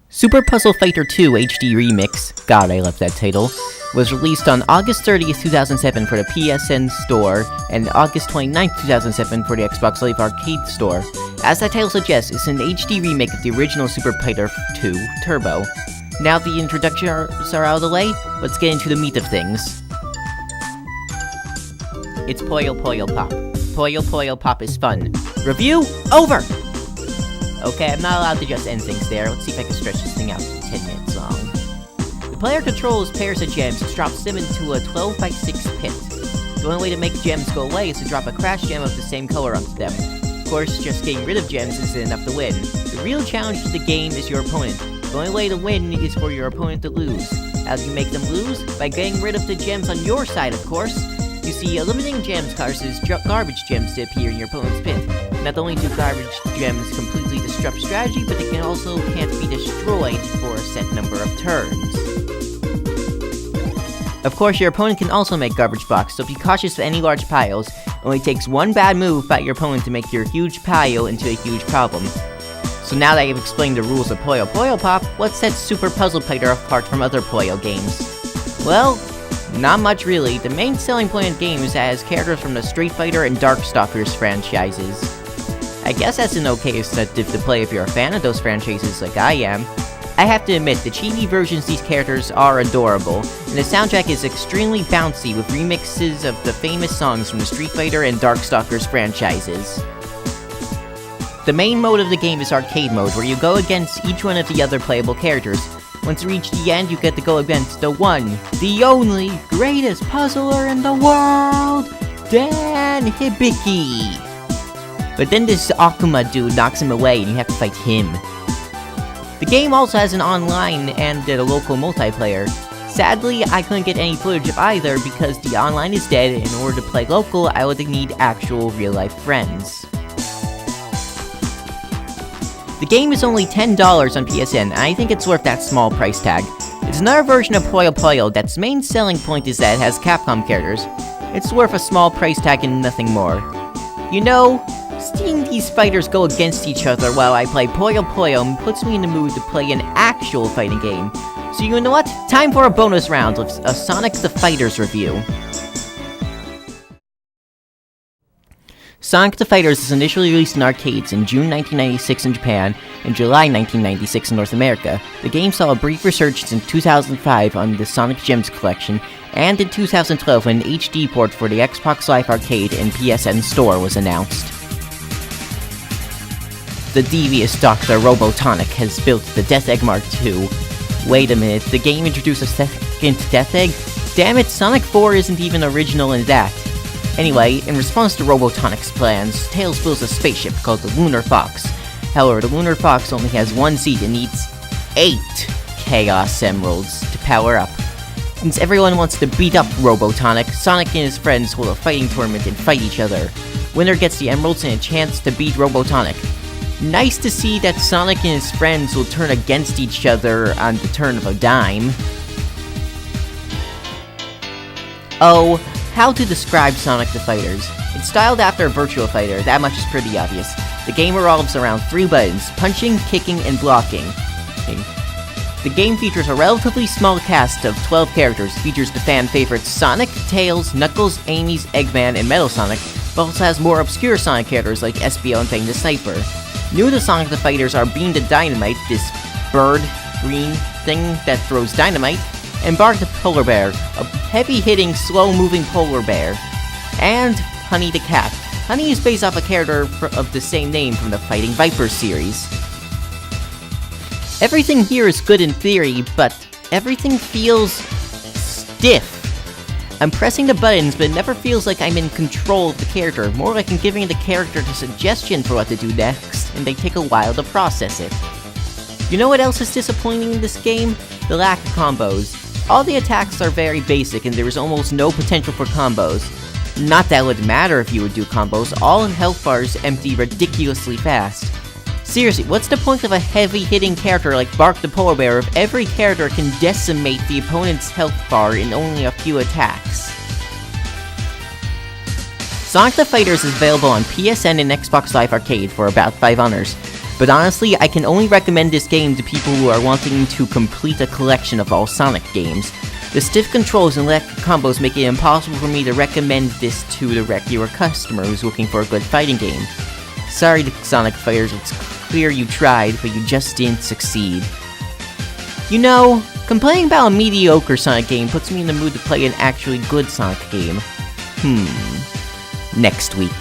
Super Puzzle Fighter 2 HD Remix, god I love that title, was released on August 30th, 2007 for the PSN Store, and August 29th, 2007 for the Xbox Live Arcade Store. As that title suggests, it's an HD remake of the original Super Fighter 2 Turbo. Now the introductions are out of the way, let's get into the meat of things. It's Puyo Puyo Pop. Puyo Puyo Pop is fun. Review over! Okay, I'm not allowed to just end things there. Let's see if I can stretch this thing out to 10 minutes long. The player controls pairs of gems and drops them into a 12x6 pit. The only way to make gems go away is to drop a crash gem of the same color onto them. Of course, just getting rid of gems isn't enough to win. The real challenge to the game is your opponent. The only way to win is for your opponent to lose. How do you make them lose? By getting rid of the gems on your side, of course. You see, eliminating gems causes garbage gems to appear in your opponent's pit. Not only do garbage gems completely disrupt strategy, but they can't be destroyed for a set number of turns. Of course, your opponent can also make garbage blocks, so be cautious of any large piles. It only takes one bad move by your opponent to make your huge pile into a huge problem. So now that I've explained the rules of Puyo Puyo Pop, what sets Super Puzzle Fighter apart from other Puyo games? Well, not much really. The main selling point of the game is that it has characters from the Street Fighter and Darkstalkers franchises. I guess that's an okay incentive to play if you're a fan of those franchises like I am. I have to admit, the chibi versions of these characters are adorable, and the soundtrack is extremely bouncy with remixes of the famous songs from the Street Fighter and Darkstalkers franchises. The main mode of the game is arcade mode, where you go against each one of the other playable characters. Once you reach the end, you get to go against the one, the only, greatest puzzler in the world, Dan Hibiki! But then this Akuma dude knocks him away and you have to fight him. The game also has an online and a local multiplayer. Sadly, I couldn't get any footage of either because the online is dead, and in order to play local, I would need actual real-life friends. The game is only $10 on PSN, and I think it's worth that small price tag. It's another version of Puyo Puyo that's main selling point is that it has Capcom characters. It's worth a small price tag and nothing more. You know, seeing these fighters go against each other while I play Puyo Puyo puts me in the mood to play an actual fighting game. So you know what? Time for a bonus round of a Sonic the Fighters review. Sonic the Fighters was initially released in arcades in June 1996 in Japan and July 1996 in North America. The game saw a brief resurgence in 2005 on the Sonic Gems collection, and in 2012 when an HD port for the Xbox Live Arcade and PSN Store was announced. The devious Dr. Robotonic has built the Death Egg Mark II. Wait a minute, the game introduced a second Death Egg? Damn it, Sonic 4 isn't even original in that. Anyway, in response to Robotonic's plans, Tails builds a spaceship called the Lunar Fox. However, the Lunar Fox only has one seat and needs 8 Chaos Emeralds to power up. Since everyone wants to beat up Robotonic, Sonic and his friends hold a fighting tournament and fight each other. Winner gets the emeralds and a chance to beat Robotonic. Nice to see that Sonic and his friends will turn against each other on the turn of a dime. Oh, how to describe Sonic the Fighters. It's styled after a Virtua Fighter, that much is pretty obvious. The game revolves around 3 buttons: punching, kicking, and blocking. The game features a relatively small cast of 12 characters, features the fan favorites Sonic, Tails, Knuckles, Amy's, Eggman, and Metal Sonic, but also has more obscure Sonic characters like Espio and Fang the Sniper. New to Sonic the Fighters are Bean the Dynamite, this bird, green thing that throws dynamite, and Bark the Polar Bear, a heavy-hitting, slow-moving polar bear, and Honey the Cat. Honey is based off a character of the same name from the Fighting Vipers series. Everything here is good in theory, but everything feels stiff. I'm pressing the buttons, but it never feels like I'm in control of the character, more like I'm giving the character the suggestion for what to do next, and they take a while to process it. You know what else is disappointing in this game? The lack of combos. All the attacks are very basic, and there is almost no potential for combos. Not that it would matter if you would do combos, all health bars empty ridiculously fast. Seriously, what's the point of a heavy-hitting character like Bark the Polar Bear if every character can decimate the opponent's health bar in only a few attacks? Sonic the Fighters is available on PSN and Xbox Live Arcade for about $5. But honestly, I can only recommend this game to people who are wanting to complete a collection of all Sonic games. The stiff controls and lack of combos make it impossible for me to recommend this to the regular customer who's looking for a good fighting game. Sorry, Sonic Fighters, it's clear you tried, but you just didn't succeed. You know, complaining about a mediocre Sonic game puts me in the mood to play an actually good Sonic game. Next week.